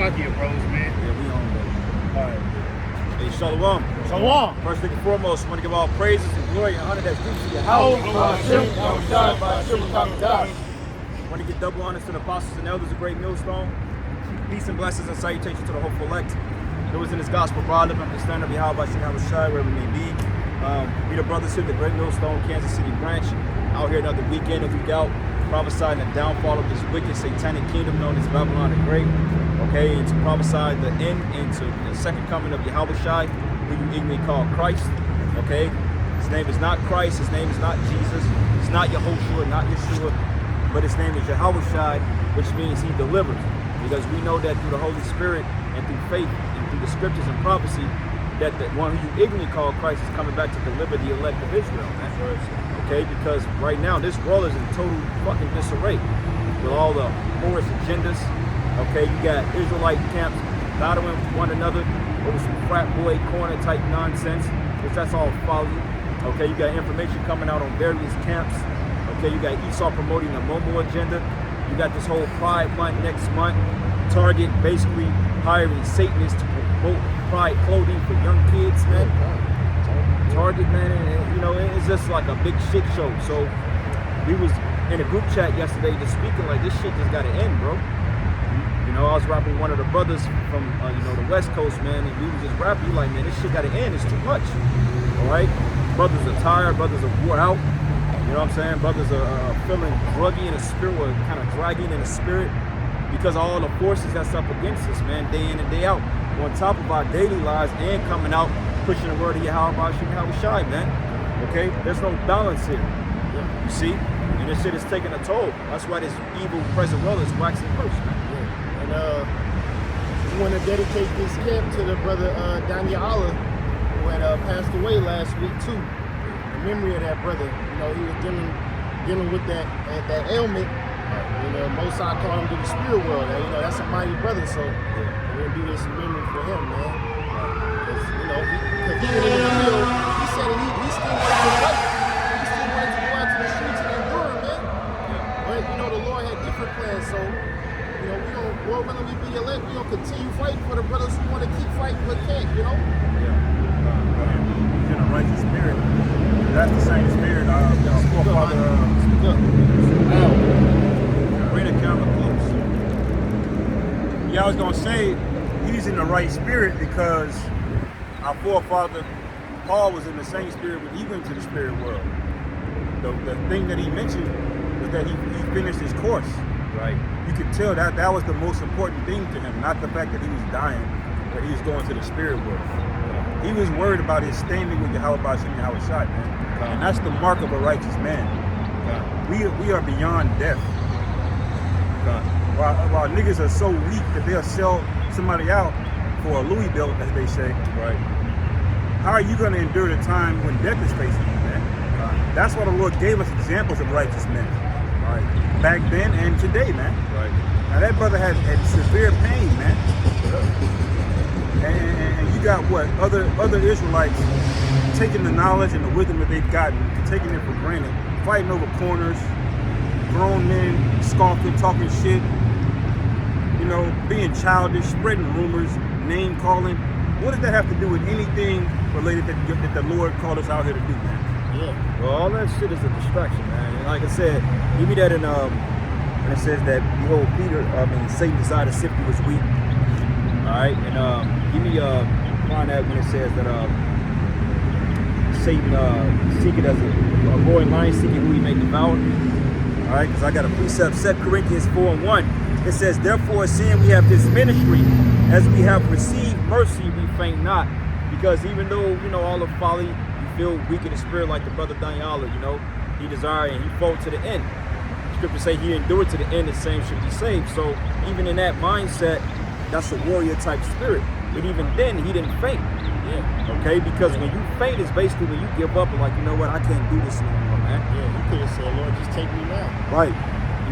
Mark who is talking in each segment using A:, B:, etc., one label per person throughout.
A: Salakia bros, man.
B: Yeah, we on, baby. All right. Hey, Shalom.
A: Shalom.
B: First thing and foremost, I want to give all praises and glory and honor that's due to your house. I want to give double honors to the apostles and elders of Great Millstone. Peace and blessings and salutations to the hopeful elect. Those in this gospel broad living understand of Yahweh Shai, wherever we may be. We the brothers here at the Great Millstone, Kansas City branch, out here another weekend and week out, prophesying the downfall of this wicked satanic kingdom known as Babylon the Great. Okay, and to prophesy the end and to the second coming of Yahweh Shai, who you ignorantly call Christ. Okay, his name is not Christ, his name is not Jesus, it's not Yehoshua, not Yeshua, but his name is Yahweh Shai, which means he delivers. Because we know that through the Holy Spirit and through faith and through the scriptures and prophecy, that the one who you ignorantly call Christ is coming back to deliver the elect of Israel. Okay, because right now this world is in total fucking disarray with all the Horus agendas. Okay, you got Israelite camps battling one another over some frat boy corner type nonsense, which that's all folly. Okay, you got information coming out on various camps. Okay, you got Esau promoting the Momo agenda. You got this whole Pride Month next month. Target basically hiring Satanists to promote Pride clothing for young kids, man. Target, man, and you know, it's just like a big shit show. So we was in a group chat yesterday just speaking like this shit just gotta end, bro. You know, I was rapping with one of the brothers from you know, the West Coast, man, and we was just rapping like, man, this shit gotta end. It's too much. All right, brothers are tired. Brothers are wore out. You know what I'm saying? Brothers are feeling druggy in the spirit, or kind of dragging in the spirit, because of all the forces that's up against us, man, day in and day out, on top of our daily lives and coming out pushing the word of Yahweh Shai, man. Okay, there's no balance here. You see, and this shit is taking a toll. That's why this evil present world is waxing worse, man.
A: And we want to dedicate this camp to the brother Daniel Allah, who had passed away last week too. In memory of that brother, you know, he was dealing with that ailment. You know, Most High called him to the spirit world. And, you know, that's a mighty brother. So we're gonna do this in memory for him, man. Because you know, because he went in the field, he said he still wanted to fight. He still wanted to go out to the streets and endure, man. But you know, the Lord had different plans. So you know, Lord willing, we be elect. We gonna continue fighting for the brothers who want to keep fighting but can't. You know.
B: He's in a righteous spirit. That's the same spirit our forefather. Bring the camera close. Yeah, I was gonna say he's in the right spirit because our forefather Paul was in the same spirit when he went to the spirit world. The thing that he mentioned was that he finished his course. Right. You could tell that was the most important thing to him, not the fact that he was dying, but he was going to the spirit world. He was worried about his standing with Yahweh and Yahweh Shai, man. And that's the mark of a righteous man. We are beyond death. While niggas are so weak that they'll sell somebody out for a Louis belt, as they say. Right. How are you going to endure the time when death is facing you, man? That's why the Lord gave us examples of righteous men. Right. Back then and today, man. Right. Now that brother had severe pain, man. And you got what? Other Israelites taking the knowledge and the wisdom that they've gotten, taking it for granted, fighting over corners, grown men scoffing, talking shit, you know, being childish, spreading rumors, name calling. What does that have to do with anything related that the Lord called us out here to do, man?
A: Yeah.
B: Well, all that shit is a distraction, man. And like I said, give me that in when it says that behold, Satan decided to sift you as wheat. All right, and give me find that when it says that Satan seeketh as a roaring lion seeking who he may devour. All right, because I got a precept, 2 Corinthians 4:1. It says, therefore, seeing we have this ministry, as we have received mercy, we faint not. Because even though, you know, all the folly, you feel weak in the spirit like the brother Daniel, you know, he desired and he fought to the end. Scripture say he endured to the end, the same should be saved. So even in that mindset, that's a warrior type spirit. But even then, he didn't faint. Yeah. Okay, because when you faint is basically when you give up and like, you know what, I can't do this no more, man.
A: Yeah, you could have said, Lord, just take me now.
B: Right.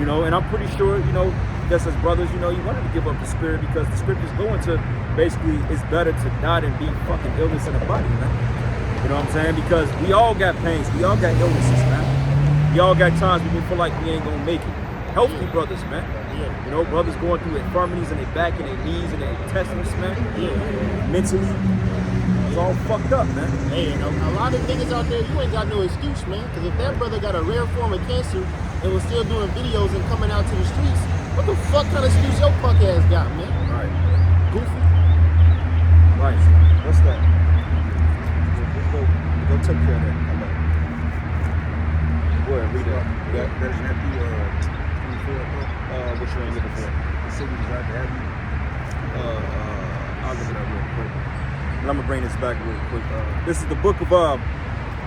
B: You know, and I'm pretty sure, you know, just as brothers, you know, you wanted to give up the spirit because the scripture's going to basically, it's better to die than be fucking illness in the body, man. You know what I'm saying? Because we all got pains, we all got illnesses, man. We all got times when we feel like we ain't gonna make it. healthy brothers, man.
A: Yeah.
B: You know, brothers going through infirmities in their back and their knees and their intestines, man.
A: Yeah.
B: Mentally, it's all fucked up, man.
A: Hey, and a lot of niggas out there, you ain't got no excuse, man. Because if that brother got a rare form of cancer and was still doing videos and coming out to the streets, what the fuck kind of excuse your punk ass got, man?
B: Right.
A: Goofy.
B: Right. What's that? Go take care of that. Come on. Go ahead, read that.
C: That is empty. 24.
B: Which one are you looking for?
C: The city desired to have you.
B: I'll look it up real quick. And I'm gonna bring this back real quick. This is the book of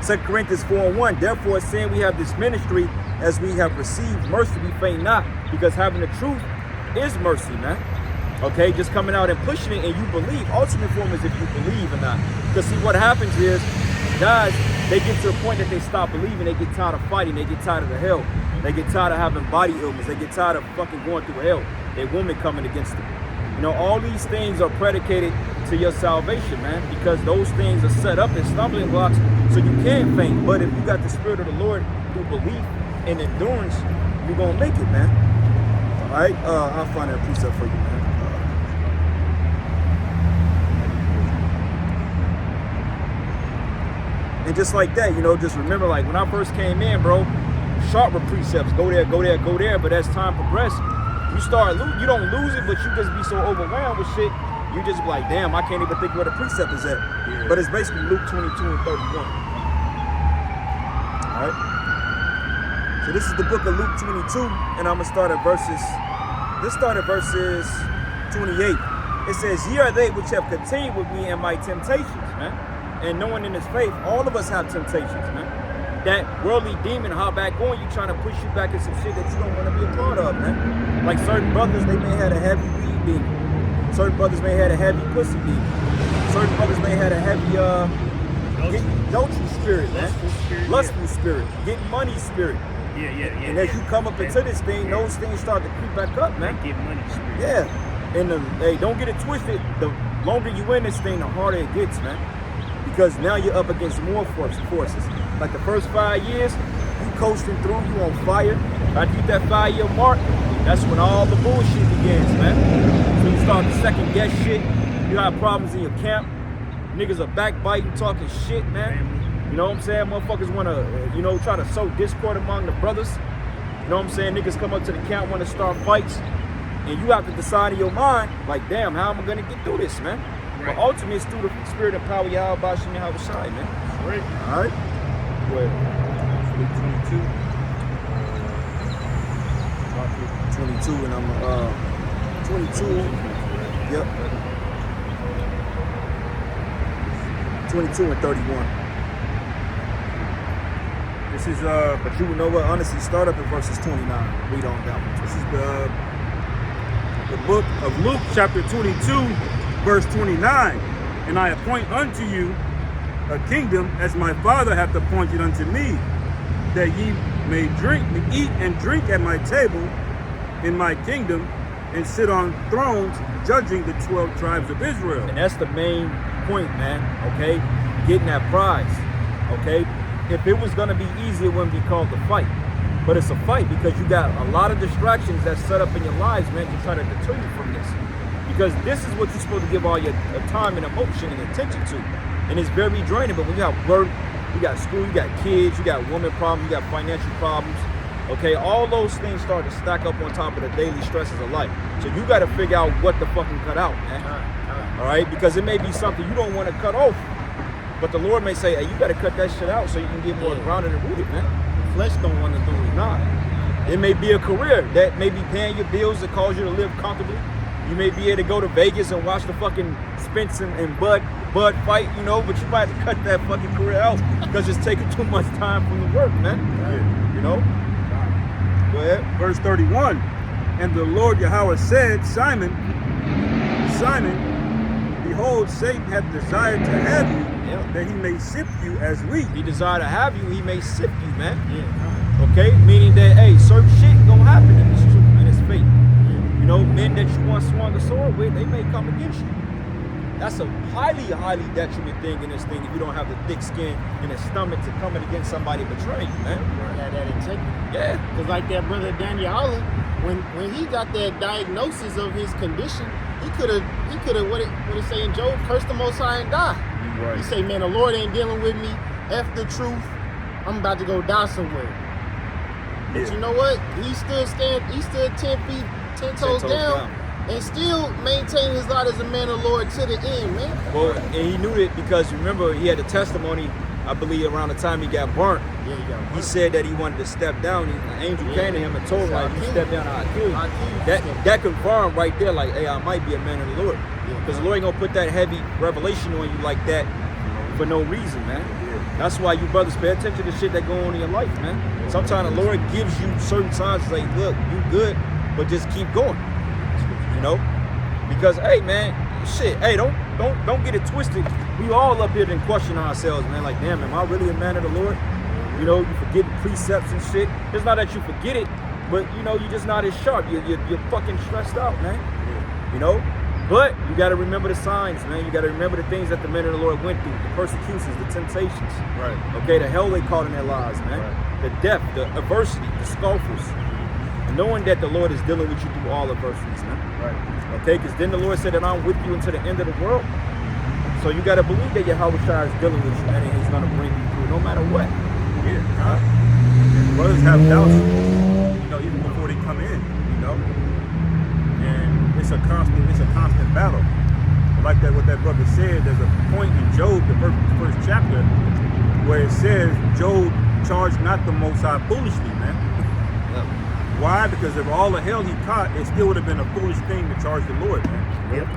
B: 2 Corinthians 4:1. Therefore, saying we have this ministry as we have received mercy, we faint not, because having the truth is mercy, man. Okay, just coming out and pushing it, and you believe. Ultimate form is if you believe or not. Because see, what happens is, guys, they get to a point that they stop believing. They get tired of fighting. They get tired of the hell. They get tired of having body illness. They get tired of fucking going through hell. Their woman coming against them. You know, all these things are predicated to your salvation, man, because those things are set up as stumbling blocks so you can't faint. But if you got the Spirit of the Lord through belief and endurance, you're gonna make it, man. All right, I'll find that precept for you, man. And just like that, you know, just remember, like when I first came in, bro, sharp were precepts, go there, go there, go there. But as time progressed, you don't lose it, but you just be so overwhelmed with shit. You just be like, damn, I can't even think where the precept is at.
C: Yeah.
B: But it's basically Luke 22 and 31. All right. So this is the book of Luke 22, and I'm gonna start at verses. Let's start at verses 28. It says, "Ye are they which have continued with me in my temptations, man, and knowing in His faith, all of us have temptations, man. That worldly demon hop back on you, trying to push you back in some shit that you don't want to be a part of, man. Like certain brothers, they may have a heavy weed demon. Certain brothers may have a heavy pussy demon. Certain brothers may have a heavy adultery spirit, man. Lustful spirit, getting money spirit.
C: Yeah.
B: And as you come up into this thing, those things start to creep back up, man.
C: Get money spirit.
B: Yeah. And hey, don't get it twisted. The longer you in this thing, the harder it gets, man. Because now you're up against more forces. Like the first 5 years, you coasting through, you on fire. After you hit that 5-year mark, that's when all the bullshit begins, man. So you start to second guess shit. You got problems in your camp. Niggas are backbiting, talking shit, man. You know what I'm saying? Motherfuckers want to, try to sow discord among the brothers. You know what I'm saying? Niggas come up to the camp, want to start fights. And you have to decide in your mind, like, damn, how am I going to get through this, man?
C: Right.
B: But ultimately, it's through the spirit and power of Yahweh Bashim Yahweh Shai, man.
C: Right.
B: All right? Go ahead.
C: Luke 22.
B: 22, and I'm 22. Yep. 22 and 31.
C: This is
B: But you would know what? Honestly, start up at verses 29. Read on down.
C: This is the book of Luke, chapter 22, verse 29. And I appoint unto you a kingdom as my Father hath appointed unto me, that ye may eat and drink at my table in my kingdom, and sit on thrones judging the 12 tribes of Israel.
B: And that's the main point, man, okay? Getting that prize, okay? If it was gonna be easy, it wouldn't be called a fight. But it's a fight because you got a lot of distractions that's set up in your lives, man, to try to deter you from this. Because this is what you're supposed to give all your time and emotion and attention to. And it's very draining, but when you have work, you got school, you got kids, you got woman problems, you got financial problems, okay? All those things start to stack up on top of the daily stresses of life. So you gotta figure out what to fucking cut out, man. All right? Because it may be something you don't want to cut off. But the Lord may say, hey, you gotta cut that shit out so you can get more grounded and rooted, man.
A: Flesh don't want to do it.
B: Nah. It may be a career that may be paying your bills that cause you to live comfortably. You may be able to go to Vegas and watch the fucking Spence and Bud fight, but you might have to cut that fucking career out because it's taking too much time from the work, man.
C: Yeah.
B: You know? Go ahead.
C: Verse 31. And the Lord Yahweh said, Simon, behold, Satan hath desired to have you, that he may sift you as wheat.
B: He desire to have you, he may sift you, man. Yeah. Okay? Meaning that, hey, certain shit gonna happen in this truth, man. It's fate. Yeah. You know, men that you once swung a sword with, they may come against you. That's a highly, highly detriment thing in this thing if you don't have the thick skin and the stomach to come in against somebody betraying you, man.
A: Yeah, that integrity.
B: Yeah.
A: Because like that brother Daniel Allah, when he got that diagnosis of his condition, he could have what it say in Job, curse the Most High and die.
C: Right.
A: He say, man, the Lord ain't dealing with me. F the truth. I'm about to go die somewhere. But
C: Yeah.
A: you know what? He stood 10 feet, 10 toes down, and still maintained his life as a man of the Lord to the end, man.
B: Well, and he knew it because remember he had a testimony, I believe, around the time he got burnt.
A: Yeah, you got
B: He said that he wanted to step down. An angel came to him and told him, like, if you step down, I'll kill you.
A: I'll kill you.
B: That confirmed right there, like, hey, I might be a man of the Lord.
A: Yeah.
B: Because the Lord ain't gonna put that heavy revelation on you like that for no reason, man.
C: Yeah.
B: That's why you brothers pay attention to shit that go on in your life, man. Sometimes the Lord gives you certain signs to say, look, you good, but just keep going. You know? Because, hey, man, shit, hey, don't get it twisted. We all up here and question ourselves, man. Like, damn, am I really a man of the Lord? You know, you forget precepts and shit. It's not that you forget it, but you know, you're just not as sharp. You're fucking stressed out, man. You know? But you got to remember the signs, man. You got to remember the things that the men of the Lord went through, the persecutions, the temptations.
C: Right.
B: Okay, the hell they caught in their lives, man.
C: Right.
B: The death, the adversity, the scoffers. Knowing that the Lord is dealing with you through all adversities, man.
C: Right.
B: Okay, because then the Lord said that I'm with you until the end of the world. So you got to believe that Yahweh Shai is dealing with you, man, and he's going to bring you through no matter what.
C: Yeah. Brothers have doubts, you know, even before they come in, you know. And it's a constant battle. Like that, what that brother said, there's a point in Job, the first chapter, where it says Job charged not the Most High foolishly, man. Why? Because of all the hell he caught, it still would have been a foolish thing to charge the Lord, man.
A: Yep.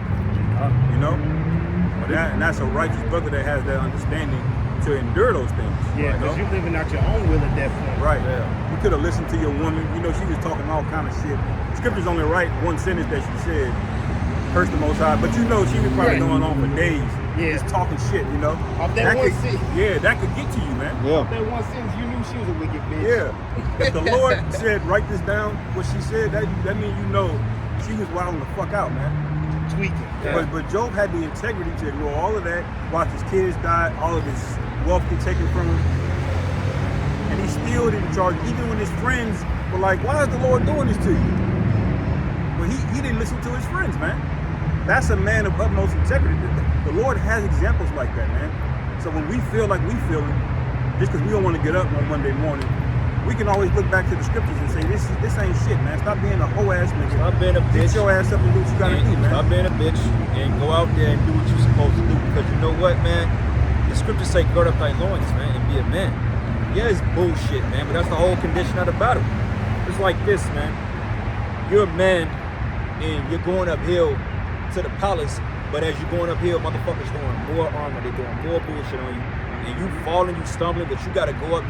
C: You know? And that's a righteous brother that has that understanding to endure those things.
D: Yeah,
C: you know?
D: because you're living out your own will at that point.
C: Right.
B: Yeah.
C: You could have listened to your woman. You know, she was talking all kind of shit. Scripture's only right one sentence that she said, curse the Most High. But you know, she was probably
D: Right.
C: going on for days,
D: Yeah.
C: just talking shit, you know?
D: Off that one
C: could,
D: sentence.
C: yeah, that could get to you, man.
B: Yeah.
D: That one sentence, you knew she was a wicked bitch.
C: Yeah. If the Lord said, write this down, what she said, that means you know she was wilding the fuck out, man.
D: Tweaking.
B: Yeah.
C: But Job had the integrity to ignore all of that, watch his kids die, all of his wealth get taken from him. And he still didn't charge, even when his friends were like, why is the Lord doing this to you? Well, he didn't listen to his friends, man. That's a man of utmost integrity. The Lord has examples like that, man. So when we feel like we feel it, just because we don't want to get up on Monday morning, we can always look back to the scriptures and say, this ain't shit, man. Stop being a hoe ass nigga.
B: Stop being a
C: Get
B: bitch.
C: your ass up and do what you gotta do, man.
B: Stop being a bitch and go out there and do what you're supposed to do. Because you know what, man? The scriptures say, gird up thy loins, man, and be a man. Yeah, it's bullshit, man, but that's the whole condition of the battle. It's like this, man. You're a man and you're going uphill to the palace, but as you're going uphill, motherfuckers throwing more armor, they're doing more bullshit on you. And you falling, you stumbling, but you gotta go up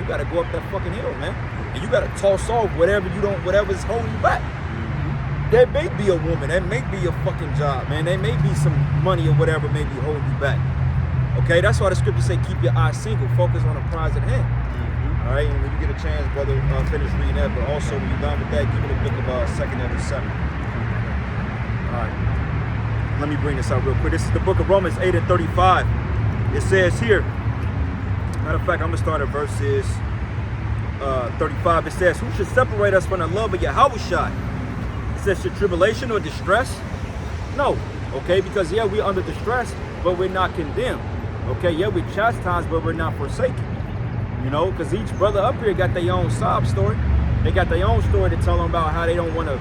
B: that fucking hill, man. And you gotta toss off whatever's holding you back. There may be a woman, that may be your fucking job, man. There may be some money or whatever may be holding you back. Okay, that's why the scriptures say keep your eyes single, focus on the prize at hand. All right, and when you get a chance, brother, finish reading that. But also, when you're done with that, give me the book of 2nd Ezra 7. All right, let me bring this out real quick. This is the book of Romans 8 and 35. It says here, matter of fact, I'm gonna start at verses 35. It says, who should separate us from the love of Yahweh Shai? It says, should tribulation or distress? No, okay, because yeah, we're under distress, but we're not condemned. Okay, yeah, we're chastised, but we're not forsaken. You know, because each brother up here got their own sob story. They got their own story to tell them about how they don't want to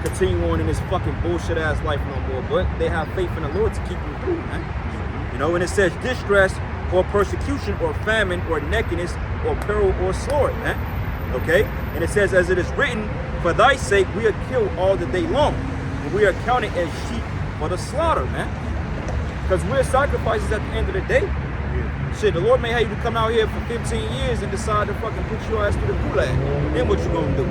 B: continue on in this fucking bullshit ass life no more. But they have faith in the Lord to keep them through, man. You know, and it says distress or persecution or famine or nakedness or peril or sword, man. Okay? And it says, as it is written, for thy sake we are killed all the day long. And we are counted as sheep for the slaughter, man. Because we're sacrifices at the end of the day. Shit, the Lord may have you to come out here for 15 years and decide to fucking put your ass through the gulag. Then what you gonna do?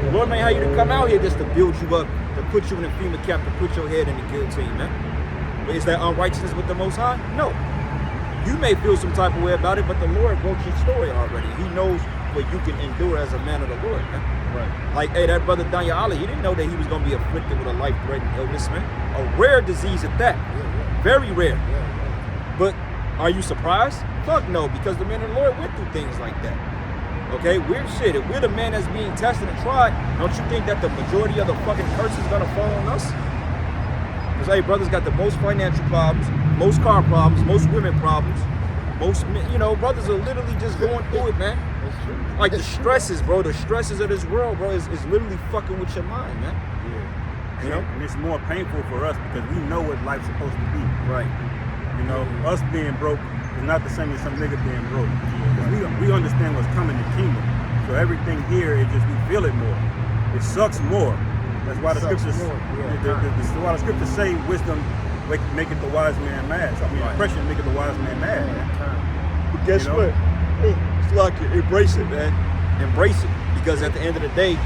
B: The Lord may have you to come out here just to build you up, to put you in a FEMA cap, to put your head in the guillotine, man. But is that unrighteousness with the Most High? No. You may feel some type of way about it, but the Lord wrote your story already. He knows what you can endure as a man of the Lord, man.
C: Right.
B: Like, hey, that brother Daniel Ali, he didn't know that he was gonna be afflicted with a life-threatening illness, man. A rare disease at that. Very rare. But are you surprised? Fuck no, because the men of the Lord went through things like that. Okay, we're shit. If we're the man that's being tested and tried, don't you think that the majority of the fucking curse is gonna fall on us? Because hey, brothers got the most financial problems, most car problems, most women problems, most, you know, brothers are literally just going through it, man.
A: That's true.
B: Like the stresses, bro, the stresses of this world, bro, is literally fucking with your mind, man.
C: Yeah.
B: You know?
C: And it's more painful for us because we know what life's supposed to be.
B: Right.
C: You know, us being broke is not the same as some nigga being broke. We understand what's coming in the kingdom. So everything here, it just, we feel it more. It sucks more. That's why the
A: Sucks
C: scriptures,
A: more, yeah.
C: that's why the scriptures say wisdom make it the wise man mad. So, I mean,
B: Right.
C: oppression make it the wise man mad, man.
B: But guess
C: You know?
B: what? It's like embrace it, man. Embrace it. Because at the end of the day,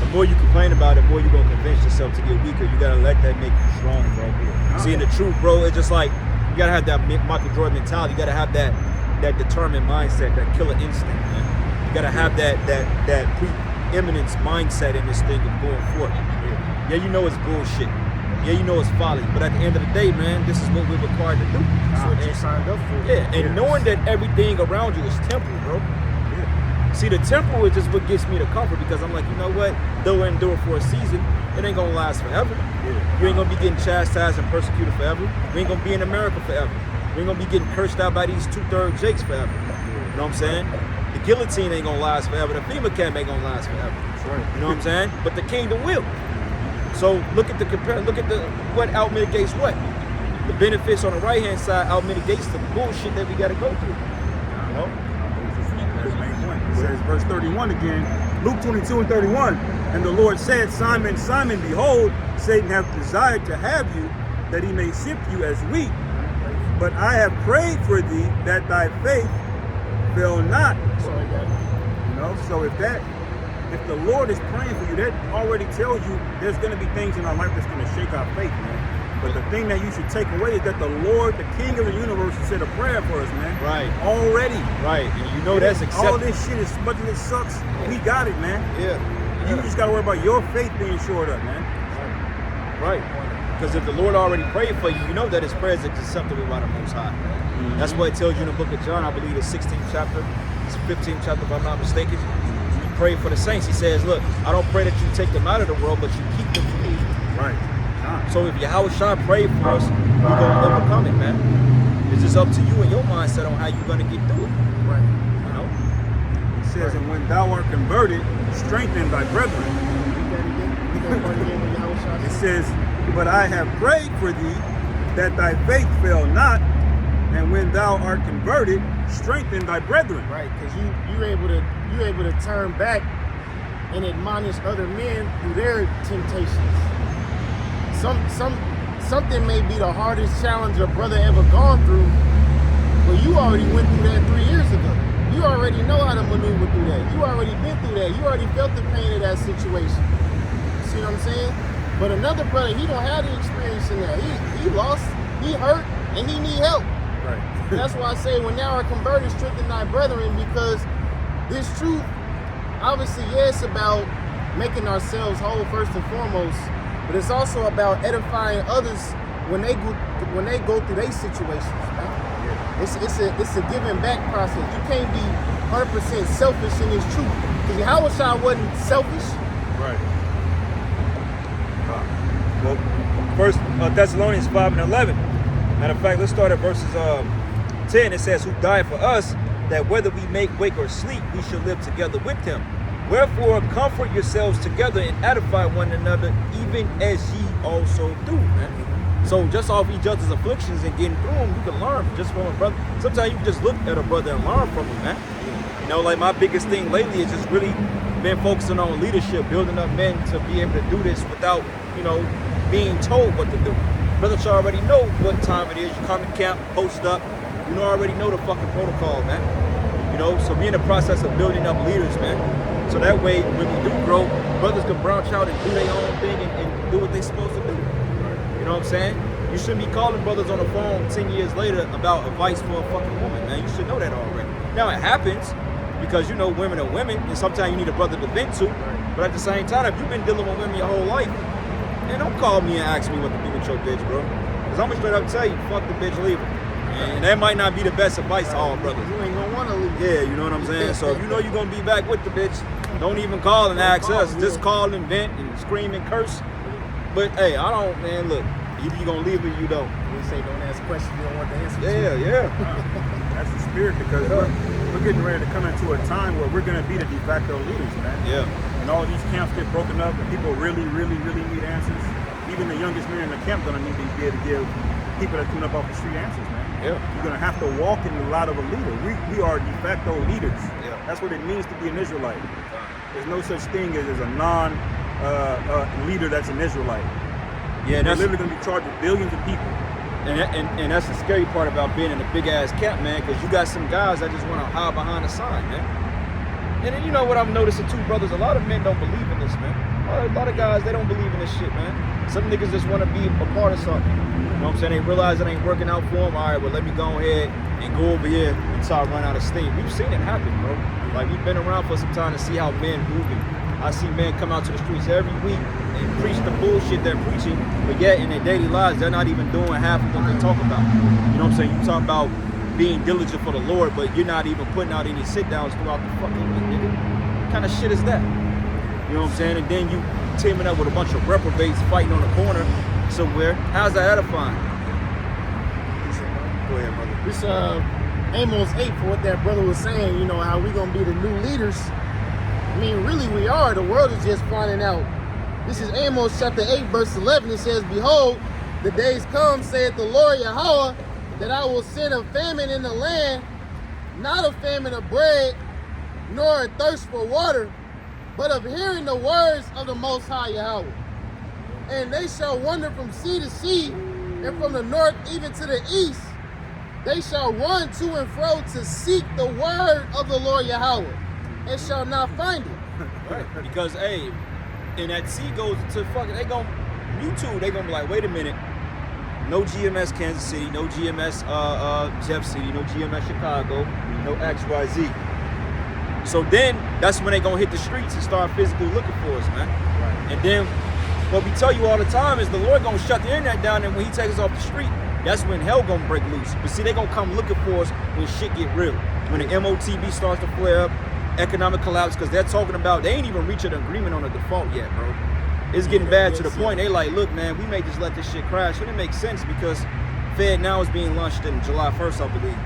B: the more you complain about it, the more you're gonna convince yourself to get weaker. You gotta let that make you strong, bro. Seeing the truth, bro, it's just like you gotta have that Michael Jordan mentality. You gotta have that determined mindset, that killer instinct, man. You gotta have that preeminence mindset in this thing of going forth. Yeah, you know it's bullshit. Yeah, you know it's folly. But at the end of the day, man, this is what we're required to do.
A: That's what you signed up for.
B: Yeah, and knowing that everything around you is temporal, bro. See, the temporal is just what gets me the comfort because I'm like, you know what? Though we endure for a season, it ain't gonna last forever. You ain't gonna be getting chastised and persecuted forever. We ain't gonna be in America forever. We ain't gonna be getting cursed out by these 2/3 Jakes forever. You know what I'm saying? The guillotine ain't gonna last forever. The FEMA camp ain't gonna last forever.
C: That's right.
B: You know what I'm saying? But the kingdom will. So look at what out mitigates what. The benefits on the right hand side out mitigates the bullshit that we gotta go through. You know?
C: That's the main point. It says, verse 31 again, Luke 22 and 31. And the Lord said, Simon, Simon, behold, Satan hath desired to have you, that he may sift you as wheat. But I have prayed for thee, that thy faith fail not.
A: So I got it.
C: You know, so if the Lord is praying for you, that already tells you there's going to be things in our life that's going to shake our faith, man. But the thing that you should take away is that the Lord, the King of the universe, said a prayer for us, man.
B: Right.
C: Already.
B: Right. And you know that's accepted.
C: All this shit, as much as it sucks, we got it, man.
B: Yeah.
C: You just got to worry about your faith being shored up, man.
B: Right. Because if the Lord already prayed for you, you know that his prayers are acceptable by the Most High. That's what it tells you in the book of John, I believe the 16th chapter, it's the 15th chapter if I'm not mistaken. He prayed for the saints. He says, look, I don't pray that you take them out of the world, but you keep them from evil.
C: Right.
B: So if Yahweh Shai prayed for us, we're going to overcome it, man. It's just up to you and your mindset on how you're going to get through it.
A: Right.
B: You know?
C: It says, and when thou art converted, strengthen thy brethren.
A: Read that again. Read that part again when Yahweh Shai
C: It
A: said.
C: says, but I have prayed for thee, that thy faith fail not, and when thou art converted, strengthen thy brethren.
A: Right, because you're able to turn back and admonish other men through their temptations. Something may be the hardest challenge a brother ever gone through, but you already went through that 3 years ago. You already know how to maneuver through that. You already been through that. You already felt the pain of that situation. See what I'm saying? But another brother, he don't have the experience in that. He lost, he hurt, and he need help.
C: Right.
A: That's why I say when thou art converted, strengthen thy brethren, because this truth, obviously, yes, about making ourselves whole first and foremost, but it's also about edifying others when they go through their situations. Man. It's a giving back process. You can't be 100% selfish in this truth, because Yahweh Shai wasn't selfish.
C: Right.
B: Well, First Thessalonians 5 and 11. Matter of fact, let's start at verses 10. It says, who died for us, that whether we wake or sleep, we shall live together with him. Wherefore, comfort yourselves together and edify one another, even as ye also do, man. So just off each other's afflictions and getting through them, you can learn just from a brother. Sometimes you can just look at a brother and learn from him, man. You know, like my biggest thing lately is just really been focusing on leadership, building up men to be able to do this without, you know, being told what to do. Brother, you already know what time it is. You come to camp, post up. You already know the fucking protocol, man. You know, so we're in the process of building up leaders, man. So that way, when we do grow, brothers can branch out and do their own thing and do what they're supposed to do. You know what I'm saying? You shouldn't be calling brothers on the phone 10 years later about advice for a fucking woman, man. You should know that already. Now, it happens because, you know, women are women, and sometimes you need a brother to vent to. But at the same time, if you've been dealing with women your whole life, man, don't call me and ask me what to do with your bitch, bro. Because I'm going to straight up tell you, fuck the bitch, leave her. And that might not be the best advice to all brothers.
A: You ain't gonna want to leave.
B: Yeah, you know what I'm saying? So if you know you're gonna be back with the bitch, don't even call and ask us. Just call and vent and scream and curse. But hey, I don't, man, look, either you gonna leave or you don't.
A: We say don't ask questions you don't want the answer to.
B: Yeah.
C: That's the spirit, because we're getting ready to come into a time where we're going to be the de facto leaders, man.
B: Yeah.
C: And all these camps get broken up, and people really need answers. Even the youngest man in the camp going to need to be able to give people that come up off the street answers, man.
B: Yeah.
C: You're going to have to walk in the light of a leader. We are de facto leaders.
B: Yeah.
C: That's what it means to be an Israelite. There's no such thing as a non-leader that's an Israelite.
B: Yeah,
C: They're
B: that's
C: literally going to be charged with billions of people.
B: and that's the scary part about being in a big ass camp, man, because you got some guys that just want to hide behind a sign, man. And then you know what I'm noticing too, brothers, a lot of men don't believe in this, man. A lot of guys, they don't believe in this shit, man. Some niggas just want to be a part of something. You know what I'm saying? They realize it ain't working out for them. All right, well, let me go ahead and go over here until I run out of steam. We've seen it happen, bro. Like, we've been around for some time to see how men moving. I see men come out to the streets every week and preach the bullshit they're preaching, but yet in their daily lives, they're not even doing half of what they talk about. You know what I'm saying? You talk about being diligent for the Lord, but you're not even putting out any sit-downs throughout the fucking week, nigga. What kind of shit is that? You know what I'm saying? And then you teaming up with a bunch of reprobates fighting on the corner somewhere. How's that edifying? Go ahead, brother.
A: This Amos 8 for what that brother was saying, you know, how we gonna be the new leaders. I mean, really we are. The world is just finding out. This is Amos chapter 8, verse 11. It says, "Behold, the days come, saith the Lord Yahweh, that I will send a famine in the land, not a famine of bread, nor a thirst for water, but of hearing the words of the Most High Yahweh. And they shall wander from sea to sea, and from the north even to the east. They shall run to and fro to seek the word of the Lord Yahweh, and shall not find it."
B: Right. Because, hey, and that sea goes to fucking, they gon' YouTube, they gonna be like, wait a minute, no GMS Kansas City, no GMS Jeff City, no GMS Chicago, no XYZ. So then, that's when they gonna hit the streets and start physically looking for us, man.
C: Right.
B: And then, what we tell you all the time is the Lord gonna shut the internet down, and when he takes us off the street, that's when hell gonna break loose. But see, they gonna come looking for us when shit get real. When the MOTB starts to flare up, economic collapse, because they're talking about, they ain't even reached an agreement on a default yet, bro. It's getting bad to the point, they like, look, man, we may just let this shit crash. And it makes sense because Fed now is being launched in July 1st, I believe.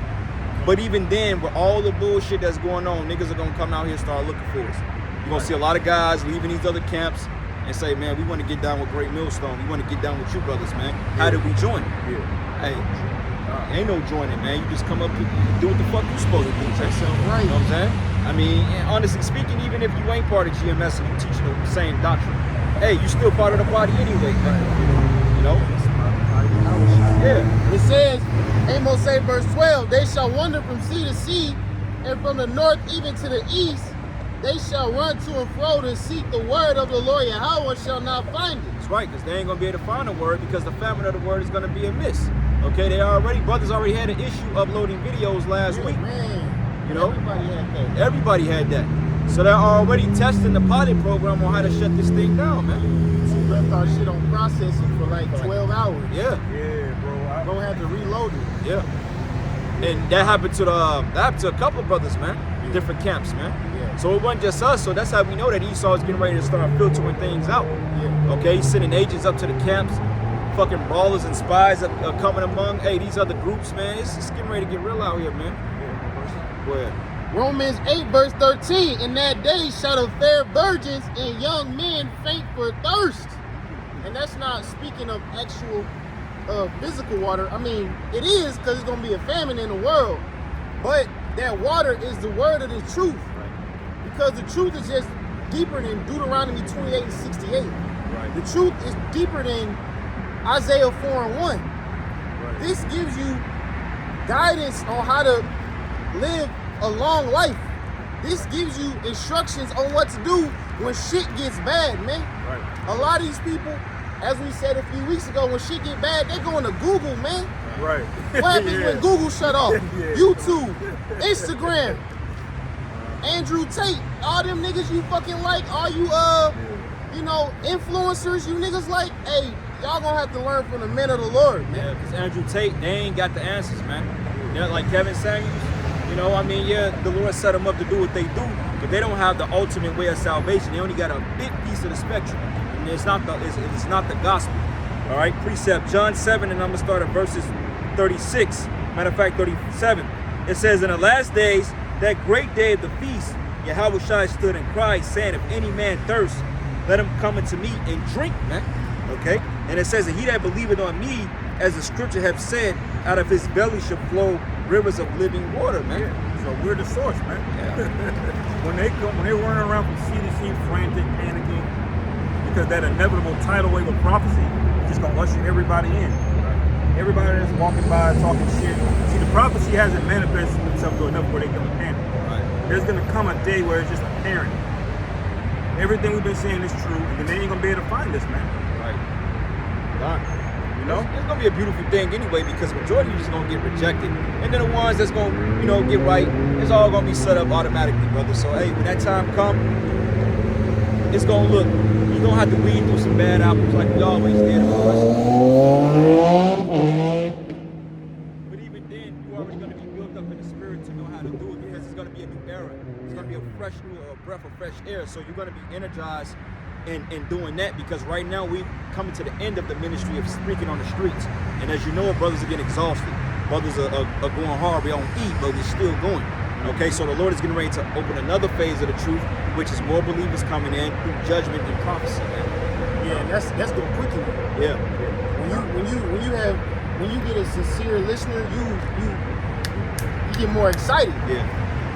B: But even then, with all the bullshit that's going on, niggas are gonna come out here and start looking for us. You're gonna see a lot of guys leaving these other camps and say, man, we want to get down with Great Millstone. We want to get down with you brothers, man. How did we join?
C: Yeah.
B: Hey, ain't no joining, man. You just come up and do what the fuck you supposed to do.
A: That's so right.
B: You know what I'm saying? I mean, honestly speaking, even if you ain't part of GMS and you teach the same doctrine, hey, you still part of the body anyway, man. You know? Yeah.
A: It says, Amos 8, verse 12, "They shall wander from sea to sea, and from the north even to the east. They shall run to and fro to seek the word of the Lord Yahweh, shall not find it."
B: That's right, because they ain't gonna be able to find the word because the famine of the word is gonna be amiss. Okay, brothers already had an issue uploading videos last week.
A: Man,
B: You know?
A: everybody had that.
B: Everybody had that. So they're already testing the pilot program on how to shut this thing down, man.
A: You left our shit on processing for like 12 hours.
B: Yeah,
C: Yeah, bro.
A: Gonna have to reload it.
B: yeah. And that happened to a couple of brothers, man. Different camps, man.
A: Yeah.
B: So it wasn't just us. So that's how we know that Esau is getting ready to start filtering things out.
A: Yeah.
B: Okay, he's sending agents up to the camps. Fucking brawlers and spies are coming among. Hey, these other groups, man. It's getting ready to get real out here, man. Go ahead.
A: Romans 8, verse 13, "In that day shall the fair virgins and young men faint for thirst." And that's not speaking of actual physical water. I mean, it is, because it's going to be a famine in the world. But that water is the word of the truth. Because the truth is just deeper than Deuteronomy 28 and 68.
C: Right.
A: The truth is deeper than Isaiah 4 and 1.
C: Right.
A: This gives you guidance on how to live a long life. This gives you instructions on what to do when shit gets bad, man.
C: Right.
A: A lot of these people, as we said a few weeks ago, when shit get bad, they going to Google, man.
C: Right.
A: What happens
C: Yeah.
A: when Google shut off?
C: Yeah.
A: YouTube, Instagram, Andrew Tate, all them niggas you fucking like, all you you know, influencers you niggas like, hey, y'all gonna have to learn from the men of the Lord, man.
B: Yeah, because Andrew Tate, they ain't got the answers, man. They're like Kevin Samuels. You know, I mean, yeah, the Lord set them up to do what they do, but they don't have the ultimate way of salvation. They only got a big piece of the spectrum, and it's not the gospel. All right, precept John 7, and I'm gonna start at verses 36. Matter of fact, 37. It says, in the last days, that great day of the feast, Yahweh stood and cried, saying, if any man thirst, let him come unto me and drink, man. Okay, and it says, and he that believeth on me, as the scripture have said, out of his belly shall flow rivers of living water, man.
C: Yeah. So we're the source, man.
B: Yeah.
C: when they're running around from sea to sea, frantic, panicking, because that inevitable tidal wave of prophecy is just gonna usher everybody in. Everybody that's walking by talking shit. See, the prophecy hasn't manifested itself to enough where they can panic.
B: Right.
C: There's gonna come a day where it's just apparent. Everything we've been saying is true, and then they ain't gonna be able to find us, man.
B: Right.
C: You know?
B: It's gonna be a beautiful thing anyway, because the majority is just gonna get rejected, and then the ones that's gonna, you know, get right, it's all gonna be set up automatically, brother. So hey, when that time come, it's gonna look. You're gonna have to weed through some bad apples like we always did, of course. But even then, you're already gonna be built up in the spirit to know how to do it, because it's gonna be a new era. It's gonna be a fresh new breath of fresh air. So you're gonna be energized in doing that, because right now we coming to the end of the ministry of speaking on the streets, and as you know, brothers are getting exhausted. Brothers are going hard. We don't eat, but we're still going. Okay, so the Lord is getting ready to open another phase of the truth, which is more believers coming in through judgment and prophecy, man.
A: Yeah, and that's gonna quicken you.
B: Yeah.
A: When you get a sincere listener, you get more excited.
B: Yeah.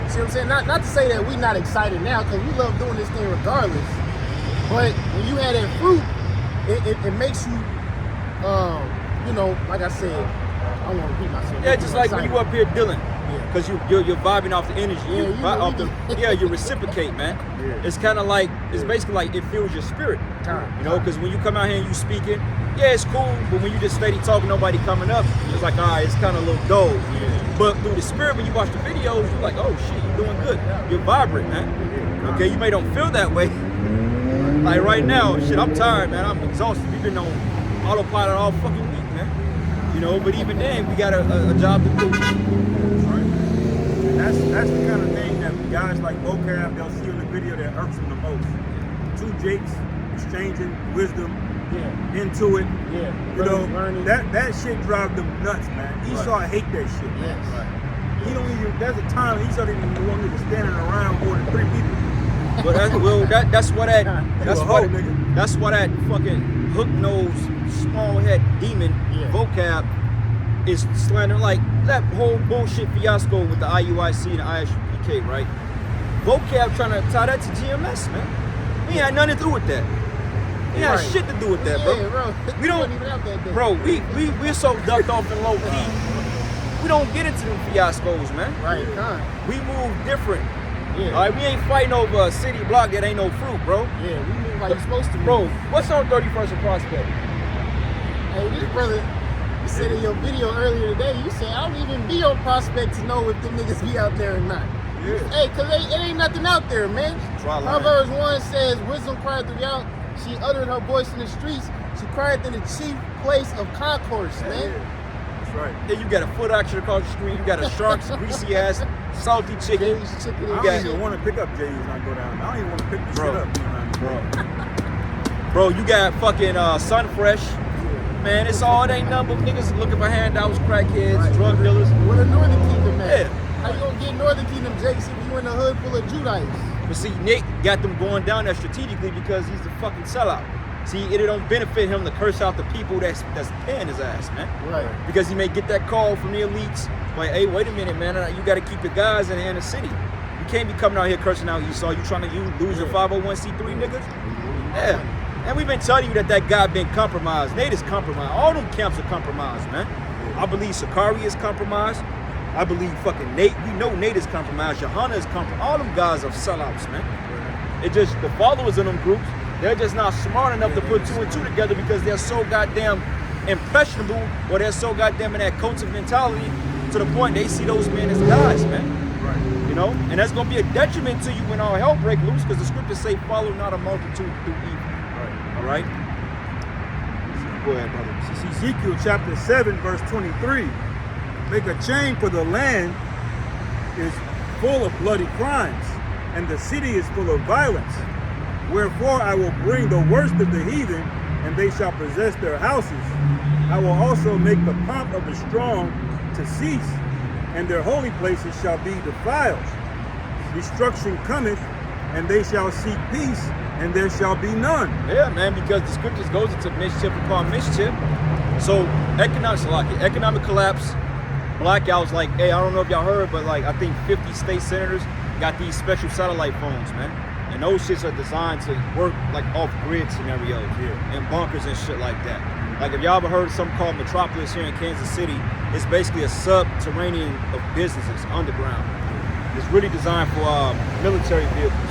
A: See what I'm saying? Not to say that we're not excited now, because we love doing this thing regardless. But when you have that fruit, it makes you, you know, like I said, I don't want to repeat myself.
B: Yeah, just like when you up here dealing,
A: Yeah.
B: because you're vibing off the energy.
A: Yeah, you know,
B: You reciprocate, man.
C: Yeah.
B: It's kind of like, it's basically like it fills your spirit.
A: Time.
B: You know, because when you come out here and you speaking, yeah, it's cool. But when you just steady talking, nobody coming up, it's like, all right, it's kind of a little dull. But through the spirit, when you watch the videos, you're like, oh shit, you're doing good. You're vibrant, man. Okay, you may don't feel that way. Like right now, shit, I'm tired, man. I'm exhausted. We've been on autopilot all fucking week, man. You know, but even then, we got a job to do.
C: Right? And that's the kind of thing that guys like Vocab, they'll see in the video that irks them the most. Two Jakes exchanging wisdom
A: Yeah.
C: into it.
A: Yeah.
C: You know,
A: Learning.
C: that shit drive them nuts, man. Esau hate that shit.
A: Yes.
C: He don't even, there's a time Esau didn't even want niggas standing around more than 3 people.
B: But that's what that fucking hook-nosed, small-head demon
A: Yeah.
B: Vocab is slandering, like that whole bullshit fiasco with the IUIC and the ISUPK, right? Vocab trying to tie that to GMS, man. We had nothing to do with that. We had
A: Right.
B: shit to do with that, bro.
A: Yeah, bro.
B: We don't-
A: wasn't even out that day.
B: Bro, we're so ducked off and low key. We don't get into them fiascos, man.
A: Right, huh?
B: We move different.
A: Yeah.
B: All right, we ain't fighting over a city block that ain't no fruit, bro.
A: Yeah, we move like you're supposed to move.
B: Bro, what's on 31st and Prospect?
A: Hey, this brother, you said in your video earlier today, you said, I don't even be on Prospect to know if them niggas be out there or not.
C: Yeah.
A: Hey, cause it ain't nothing out there, man.
B: Try lying.
A: Proverbs 1 says, wisdom cried throughout, she uttered her voice in the streets, she cried in the chief place of concourse, man.
C: That's right.
B: Then you got a foot action across the street, you got a shark's greasy ass, salty chicken.
A: Jay's chicken
C: I
A: and
C: don't
A: shit.
C: even want to pick up J's when I go down. I don't even want to pick this
B: Bro.
C: shit up. You know what I mean?
B: Bro, you got fucking Sunfresh. Man, it's all, it ain't nothing but niggas looking for handouts, crackheads,
A: Right.
B: drug dealers.
A: Where the Northern Kingdom at?
B: Yeah.
A: How you gonna get Northern Kingdom, Jakes, if you in a hood full of Judites?
B: But see, Nate got them going down there strategically because he's the fucking sellout. See, it don't benefit him to curse out the people that's paying his ass, man.
A: Right.
B: Because he may get that call from the elites, like, hey, wait a minute, man, you got to keep the guys in the inner city. You can't be coming out here cursing out Esau. You trying to lose your 501c3 niggas? Yeah. And we've been telling you that guy been compromised. Nate is compromised. All them camps are compromised, man. I believe Sakari is compromised. I believe fucking Nate. We know Nate is compromised. Johanna is compromised. All them guys are sellouts, man. It just, the followers in them groups, they're just not smart enough to put 2 and 2 together because they're so goddamn impressionable, or they're so goddamn in that culture mentality to the point they see those men as guys, man.
C: Right.
B: You know? And that's going to be a detriment to you when all hell break loose, because the scriptures say, follow not a multitude through evil.
C: Right.
B: All right? Go ahead, brother.
C: This is Ezekiel chapter 7, verse 23. Make a chain, for the land is full of bloody crimes, and the city is full of violence. Wherefore I will bring the worst of the heathen, and they shall possess their houses. I will also make the pomp of the strong to cease, and their holy places shall be defiled. Destruction cometh, and they shall seek peace, and there shall be none.
B: Yeah, man, because the scriptures goes into mischief upon mischief. So economic collapse, blackouts. Like, hey, I don't know if y'all heard, but like I think 50 state senators got these special satellite phones, man. And those shits are designed to work like off-grid scenarios and bunkers and shit like that. Like if y'all ever heard of something called Metropolis here in Kansas City, it's basically a subterranean of businesses underground. It's really designed for military vehicles.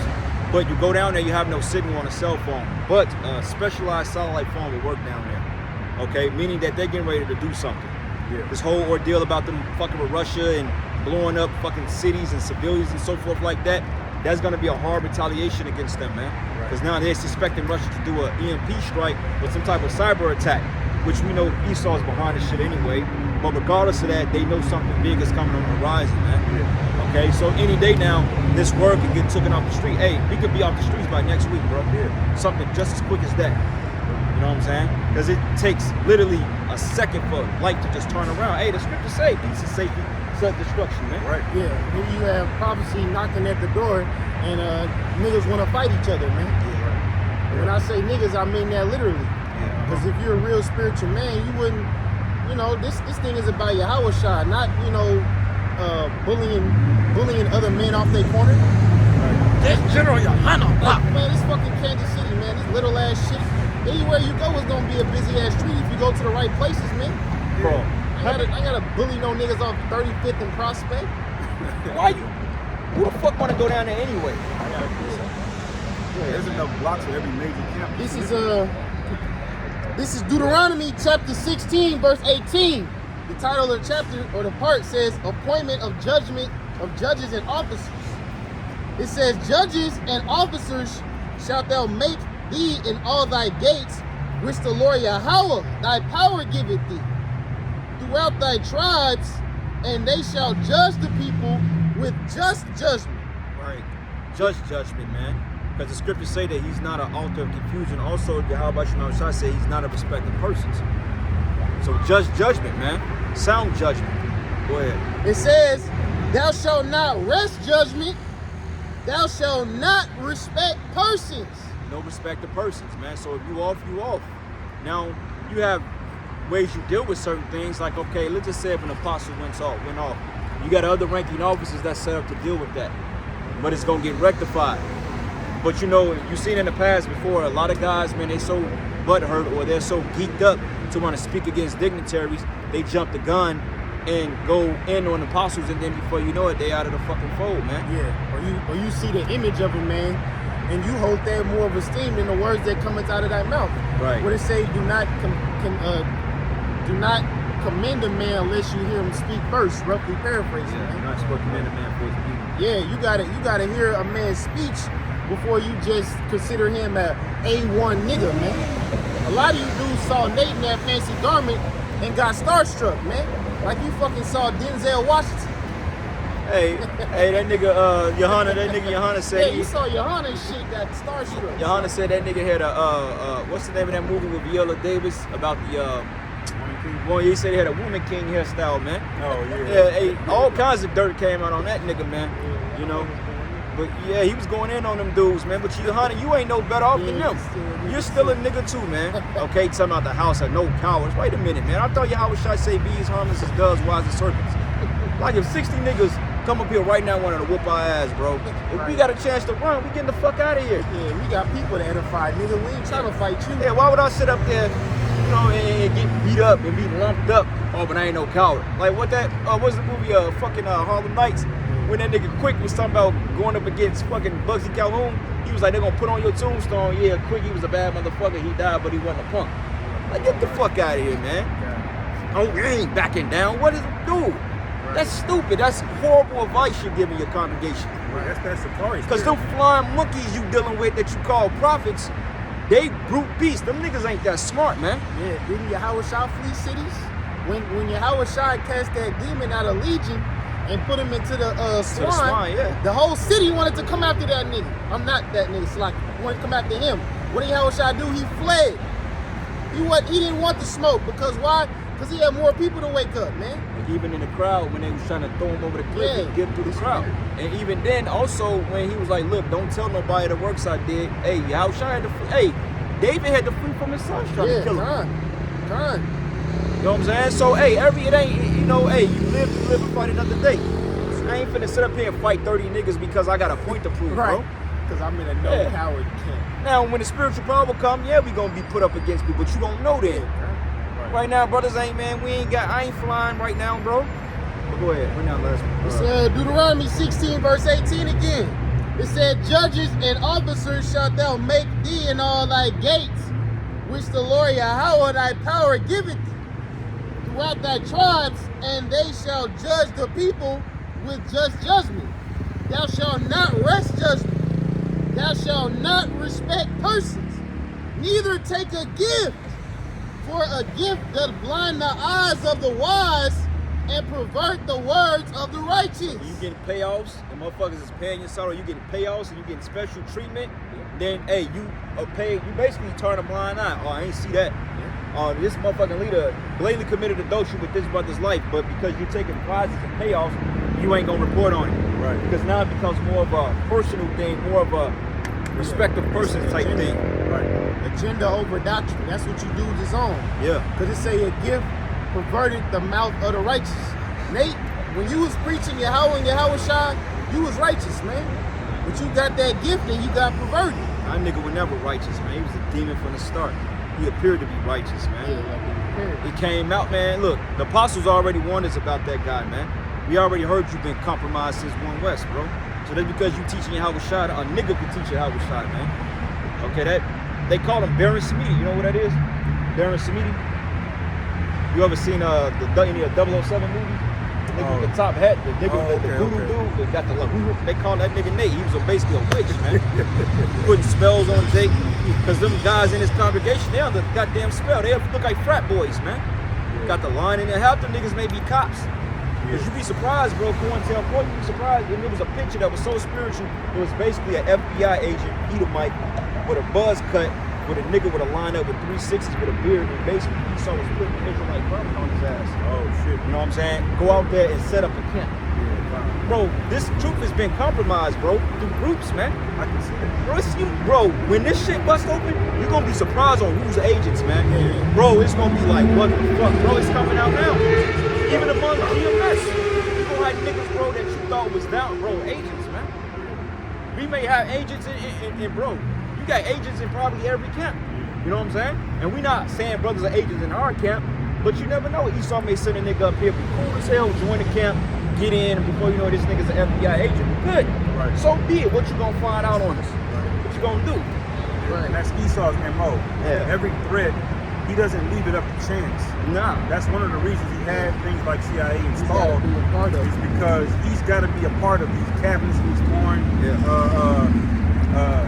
B: But you go down there, you have no signal on a cell phone. But a specialized satellite phone will work down there. Okay, meaning that they're getting ready to do something.
C: Yeah.
B: This whole ordeal about them fucking with Russia and blowing up fucking cities and civilians and so forth like that, that's gonna be a hard retaliation against them, man. Because now they're suspecting Russia to do an EMP strike with some type of cyber attack, which we know Esau's behind this shit anyway. But regardless of that, they know something big is coming on the horizon, man.
C: Yeah.
B: Okay, so any day now, this word can get taken off the street. Hey, we could be off the streets by next week, bro.
C: Yeah.
B: Something just as quick as that. You know what I'm saying? Because it takes literally a second for light to just turn around. Hey, the scriptures say peace and safety, set destruction, man.
C: Right.
A: Yeah, here you have prophecy knocking at the door, and niggas want to fight each other, man.
B: Yeah.
A: When I say niggas, I mean that literally.
B: Yeah.
A: Because if you're a real spiritual man, you wouldn't, you know, this thing is about Yahweh Shai, not, you know, bullying other men off their corner.
B: That's General Yohana.
A: Like, man, this fucking Kansas City, man, this little ass shit. Anywhere you go is gonna be a busy ass street if you go to the right places, man.
B: Bro,
A: I gotta bully no niggas off 35th and Prospect.
B: why you? Who the fuck want to go down there anyway?
C: There's enough blocks for every major camp.
A: This is Deuteronomy chapter 16, verse 18. The title of the chapter or the part says appointment of judgment of judges and officers. It says, judges and officers shalt thou make thee in all thy gates, which the Lord Yahweh thy power giveth thee, throughout thy tribes, and they shall judge the people with just judgment.
B: Right. Judge judgment, man. Because the scriptures say that he's not an author of confusion. Also, Yahweh Shai say he's not a respecter of persons. So judge judgment, man. Sound judgment. Go ahead.
A: It says, thou shalt not rest judgment, thou shalt not respect persons.
B: No respect to persons, man. So if you off, you off. Now, you have ways you deal with certain things. Like, okay, let's just say if an apostle went off. You got other ranking officers that's set up to deal with that. But it's going to get rectified. But you know, you've seen in the past before, a lot of guys, man, they so butthurt or they're so geeked up to want to speak against dignitaries, they jump the gun and go in on apostles, and then before you know it, they out of the fucking fold, man.
A: Yeah, or you see the image of a man, and you hold that more of esteem than the words that cometh out of thy mouth.
B: Right.
A: What it say? Do not commend a man unless you hear him speak first. Roughly paraphrasing.
B: Yeah,
A: man.
B: you're not supposed to commend a man for his beauty.
A: Yeah, you gotta hear a man's speech before you just consider him a A1 nigga, man. A lot of you dudes saw Nate in that fancy garment and got starstruck, man. Like you fucking saw Denzel Washington.
B: Hey, that nigga Johanna said
A: Yeah, you saw Johanna and shit got starstruck.
B: Johanna said that nigga had a what's the name of that movie with Viola Davis about the well, he said he had a woman king hairstyle, man.
C: Oh, yeah.
B: Yeah, hey, all kinds of dirt came out on that nigga, man. You know. But yeah, he was going in on them dudes, man. But Johanna, you ain't no better off than them. You're still a nigga too, man. Okay, talking about the house of no cowards. Wait a minute, man. I thought Yahweh Shai say be as harmless as doves, wise as serpents. Like if 60 niggas come up here right now wanting to whoop our ass, bro. If we got a chance to run, we getting the fuck out of here.
A: Yeah, we got people to edify, nigga. We ain't trying to fight you.
B: Yeah, why would I sit up there, you know, and get beat up and be lumped up? Oh, but I ain't no coward. Like what that, what's the movie, Harlem Nights? When that nigga Quick was talking about going up against fucking Bugsy Calhoun, he was like, they're gonna put on your tombstone, yeah, Quick, he was a bad motherfucker, he died, but he wasn't a punk. Like, get the fuck out of here, man. Oh, you ain't backing down. What is it do? That's stupid. That's horrible advice you're giving your congregation.
C: Right, that's Safari.
B: Because them flying monkeys you dealing with that you call prophets, They brute beasts. Them niggas ain't that smart, man.
A: Yeah, didn't Yahweh Shah flee cities? When Yahweh Shah cast that demon out of Legion and put him into the swine,
B: yeah.
A: the whole city wanted to come after that nigga. I'm not that nigga, it's like wanted to come after him. What did Yahweh Shah do? He fled. He didn't want the smoke because why? Because he had more people to wake up, man.
B: Like even in the crowd, when they was trying to throw him over the cliff,
A: Yeah.
B: he'd get through the crowd. And even then, also, when he was like, look, don't tell nobody the works I did. Hey, Yahweh Shah had to flee. Hey, David had to flee from his sons trying to kill him.
A: Con.
B: You know what I'm saying? So, hey, it ain't, you know, hey, you live and fight another day. So I ain't finna sit up here and fight 30 niggas because I got a point to prove, bro.
A: Because I'm in a no coward camp.
B: Now, when the spiritual power come, yeah, we gonna be put up against people, but you don't know that. Right now, brothers ain't, man, I ain't flying right now, bro. But go ahead, bring down last one.
A: It said Deuteronomy 16 verse 18 again. It said, judges and officers shalt thou make thee in all thy gates, which the Lord Yahweh thy power giveth throughout thy tribes, and they shall judge the people with just judgment. Thou shalt not wrest judgment. Thou shalt not respect persons, neither take a gift. For a gift doth blind the eyes of the wise and pervert the words of the righteous.
B: You getting payoffs, and motherfuckers is paying your salary, you getting payoffs and you getting special treatment, then hey, you basically turn a blind eye. Oh, I ain't see that. This motherfucking leader blatantly committed adultery with this brother's life, but because you're taking prizes and payoffs, you ain't gonna report on it.
C: Right.
B: Because now it becomes more of a personal thing, more of a respect of person type thing.
C: Right.
A: Agenda over doctrine. That's what you do with his own.
B: Yeah.
A: Because it say a gift perverted the mouth of the righteous. Nate, when you was preaching Yahweh and Yahweh Shah, you was righteous, man. But you got that gift and you got perverted.
B: That nigga was never righteous, man. He was a demon from the start. He appeared to be righteous, man. He came out, man. Look, the apostles already warned us about that guy, man. We already heard you've been compromised since 1 West, bro. So that's because you teaching Yahweh Shah, a nigga could teach Yahweh Shah, man. Okay, they call him Baron Samedi. You know what that is? Baron Samedi. You ever seen any of 007 movies? The nigga with the top hat, the nigga, the voodoo dude, that got the they call that nigga Nate. He was basically a witch, man. Putting spells on Jake. Because them guys in his congregation, they on the goddamn spell. They look like frat boys, man. Got the line in there. Half them niggas may be cops. Because you'd be surprised, bro, COINTELPRO, you'd be surprised when there was a picture that was so spiritual. It was basically an FBI agent, Edomite, with a buzz cut, with a nigga with a lineup with 360s with a beard, and basically Esau was putting an Israelite garment on his ass.
C: Oh shit.
B: You know what I'm saying? Go out there and set up a camp. Bro, this truth has been compromised, bro, through groups, man.
C: I can see that.
B: Bro, when this shit bust open, you're gonna be surprised on who's agents, man. Bro, it's gonna be like, what the fuck, bro? It's coming out now. Even among GMS, you gonna have niggas, bro, that you thought was down, bro, agents, man. We may have agents in bro, you got agents in probably every camp. You know what I'm saying? And we not saying brothers are agents in our camp, but you never know. Esau may send a nigga up here, be cool as hell, join the camp, get in, and before you know it, this nigga's an FBI agent. Good.
C: Right.
B: So be it. What you gonna find out on us? What you gonna do?
A: Right.
C: And that's Esau's MO.
B: Yeah.
C: Every threat, he doesn't leave it up to chance.
B: Nah.
C: That's one of the reasons he had things like CIA
A: Gotta
C: installed,
A: be a part of
C: is
A: it.
C: because he's got to be a part of these cabinets, these foreign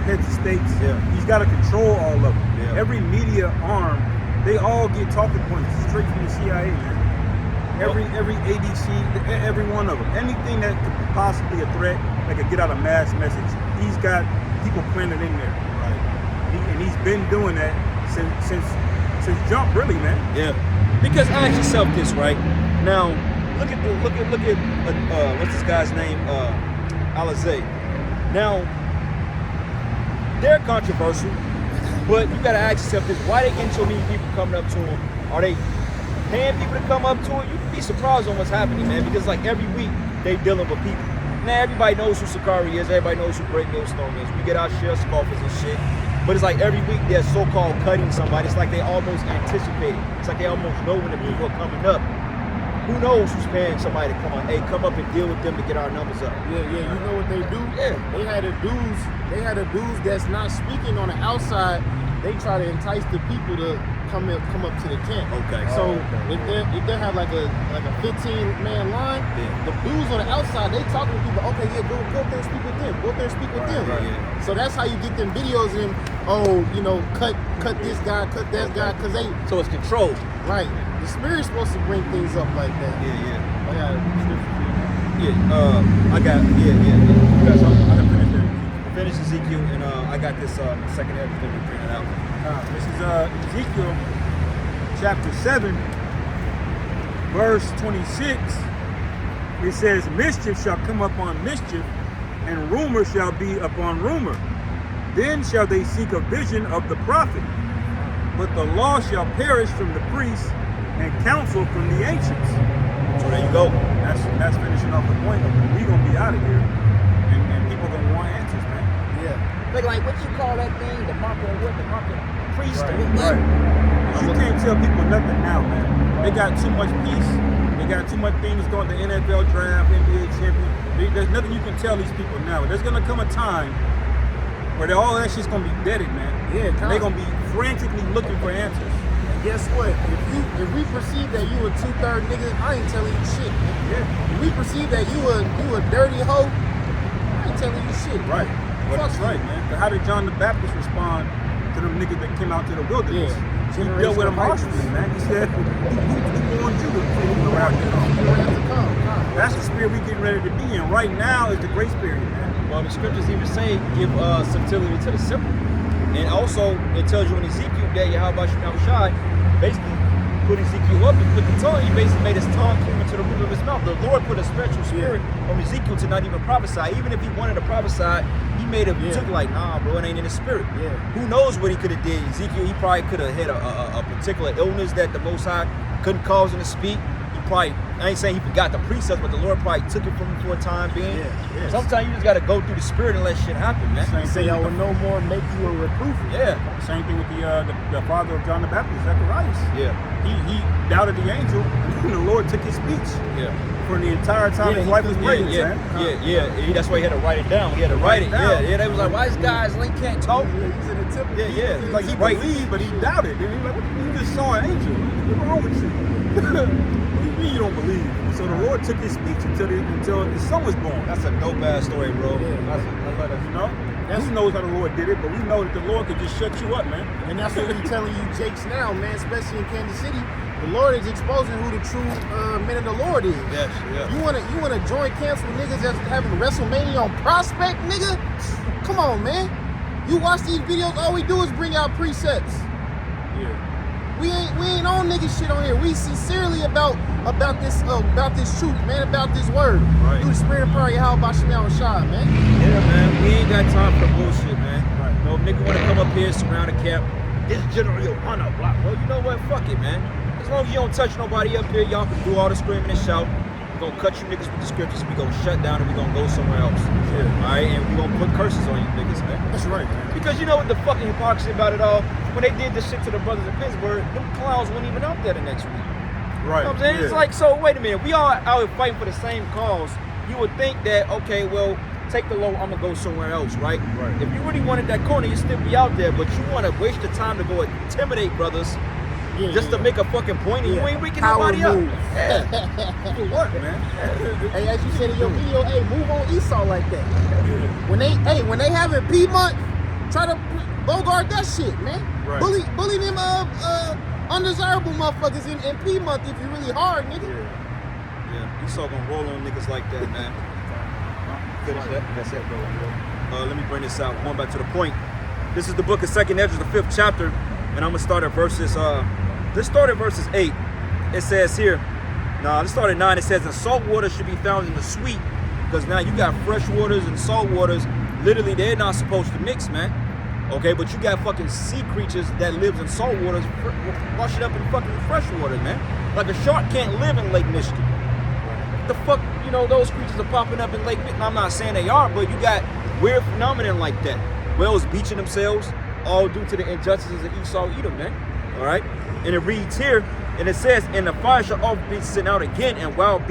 C: heads of states.
B: Yeah.
C: He's got to control all of them.
B: Yeah.
C: Every media arm, they all get talking points straight from the CIA, man. Every ADC, every one of them. Anything that could be possibly a threat that could get out a mass message, he's got people planted in there.
B: Right.
C: And he's been doing that since jump, really, man.
B: Yeah. Because ask yourself this, right? Now, look at what's this guy's name? Alizé. Now, they're controversial, but you gotta ask yourself this: why they getting so many people coming up to him? Are they paying people to come up to it? You can be surprised on what's happening, man. Because like every week they dealing with people. Now everybody knows who Sakari is. Everybody knows who Great Millstone is. We get our share of scoffers and shit. But it's like every week they're so-called cutting somebody. It's like they almost anticipate it. It's like they almost know when the people are coming up. Who knows who's paying somebody to come on? Hey, come up and deal with them to get our numbers up.
A: Yeah, you know what they do?
B: Yeah.
A: They had a dudes that's not speaking on the outside. They try to entice the people to come up to the camp.
B: Okay.
A: So if they have like a 15-man line,
B: Yeah.
A: the dudes on the outside, they talking to people. Okay, yeah, go up there and speak with them. Go up there and speak with them.
B: right, yeah.
A: So that's how you get them videos in. Oh, you know, cut this guy, cut that guy, because they
B: So it's controlled.
A: right. The spirit's supposed to bring things up like that.
B: Yeah.
A: I got a scripture for you.
B: I got Okay, so I can finish there. Finish Ezekiel, and I got this second episode to bring it out.
C: This is Ezekiel chapter 7, verse 26. It says, mischief shall come upon mischief, and rumor shall be upon rumor. Then shall they seek a vision of the prophet. But the law shall perish from the priests, and counsel from the ancients.
B: So there you go.
C: That's finishing off the point of we gonna be out of here, and people gonna want answers, man.
A: Yeah.
B: Like what you call that thing? The market of what? The market priest?
C: Right. You can't tell people nothing now, man. They got too much peace. They got too much things going. The NFL draft, NBA champion. There's nothing you can tell these people now. There's gonna come a time where all that shit's gonna be deaded, man.
A: Yeah,
C: They're gonna be frantically looking for answers.
A: And guess what? If we perceive that you a 2/3 nigga, I ain't telling you shit.
C: Yeah.
A: If we perceive that you a dirty hoe, I ain't telling you shit.
C: Right. Well, that's
A: Fuck
C: right,
A: you.
C: man. But how did John the Baptist respond to them niggas that came out to the wilderness?
A: Yeah.
C: He dealt with them
A: Generational
C: harshly, man. He said, who warned you to around you?
A: You have to come.
C: That's the spirit we getting ready to be in. Right now is the grace period, man.
B: Well, the scriptures even say give subtlety to the simple. And also, it tells you in Ezekiel that Yahweh Shai basically put Ezekiel up and put the tongue. He basically made his tongue cleave into the roof of his mouth. The Lord put a special spirit on Ezekiel to not even prophesy. Even if he wanted to prophesy, he made him took like, nah, bro, it ain't in the spirit.
A: Yeah.
B: Who knows what he could have did? Ezekiel, he probably could have had a particular illness that the Most High couldn't cause him to speak. He probably, I ain't saying he forgot the precepts, but the Lord probably took it from him for a time being.
A: Yeah.
B: Sometimes you just gotta go through the spirit and let shit happen, man.
C: Same
A: Say
C: thing
A: I
C: with
A: will no more make you a reproof.
B: Yeah.
C: Same thing with the father of John the Baptist, Zacharias.
B: Yeah.
C: He doubted the angel, and the Lord took his speech
B: Yeah.
C: for the entire time his life was pregnant, man.
B: Yeah. That's why he had to write it down. He had to write it.
C: down.
B: Yeah. They was like, why this guy's link can't talk?
A: Yeah, he's in the temple.
B: Yeah.
C: Like he believed, but he doubted. And he was like, what, you just saw an angel. What's wrong with you? What do you mean you don't believe? So the Lord took his speech until his son was born.
B: That's a dope ass story, bro.
A: Yeah.
C: You know? Who knows how the Lord did it, but we know that the Lord could just shut you up, man.
A: And that's what we're telling you Jakes now, man, especially in Kansas City. The Lord is exposing who the true men of the Lord is.
B: Yes, yeah.
A: You wanna join camps with niggas that's having WrestleMania on Prospect, nigga? Come on, man. You watch these videos, all we do is bring out precepts.
C: Yeah.
A: We ain't on nigga shit on here. We sincerely about this truth, man, about this word.
B: Right.
A: Through the spirit and power of Yahweh Shemel and Shah, man.
B: Yeah, man. We ain't got time for bullshit, man. Right. No nigga wanna come up here, surround a camp. This General Yohana block. Well, you know what? Fuck it, man. As long as you don't touch nobody up here, y'all can do all the screaming and shout. We're gonna cut you niggas with the scriptures. We're gonna shut down and we're gonna go somewhere else.
C: Yeah.
B: Alright, and we're gonna put curses on you niggas, man.
C: That's right, man.
B: Because you know what the fucking hypocrisy about it all? When they did this shit to the brothers in Pittsburgh, them clowns weren't even out there the next week.
C: Right.
B: You know what I'm saying? It's like, so wait a minute, we all out here fighting for the same cause. You would think that, okay, well, take the low, I'm gonna go somewhere else, right?
C: Right.
B: If you really wanted that corner, you'd still be out there, but you wanna waste your time to go intimidate brothers just to make a fucking point, and you ain't waking
A: Power
B: nobody up.
A: move.
B: Yeah.
C: For what, man?
A: Hey, as you said in your video, hey, move on Esau like that. When they having Piedmont, try to bogart that shit, man.
C: Right.
A: Bully them undesirable motherfuckers in Piedmont if you really hard, nigga.
B: Yeah, Esau gonna roll on niggas like that, man. Finish that. That's it, bro. Let me bring this out. Going back to the point. This is the book of 2nd Ezra, the 5th chapter, and I'm gonna start at verses. Let's start at verses 8. It says here. Let's start at 9. It says, "And salt water should be found in the sweet," because now you got fresh waters and salt waters. Literally, they're not supposed to mix, man. Okay, but you got fucking sea creatures that lives in salt waters, wash it up in fucking fresh waters, man. Like a shark can't live in Lake Michigan. The fuck, you know, those creatures are popping up in Lake Michigan. I'm not saying they are, but you got weird phenomenon like that. Whales beaching themselves, all due to the injustices of Esau Edom, man. All right, and it reads here, and it says, "And the fire shall all be sent out again, and wild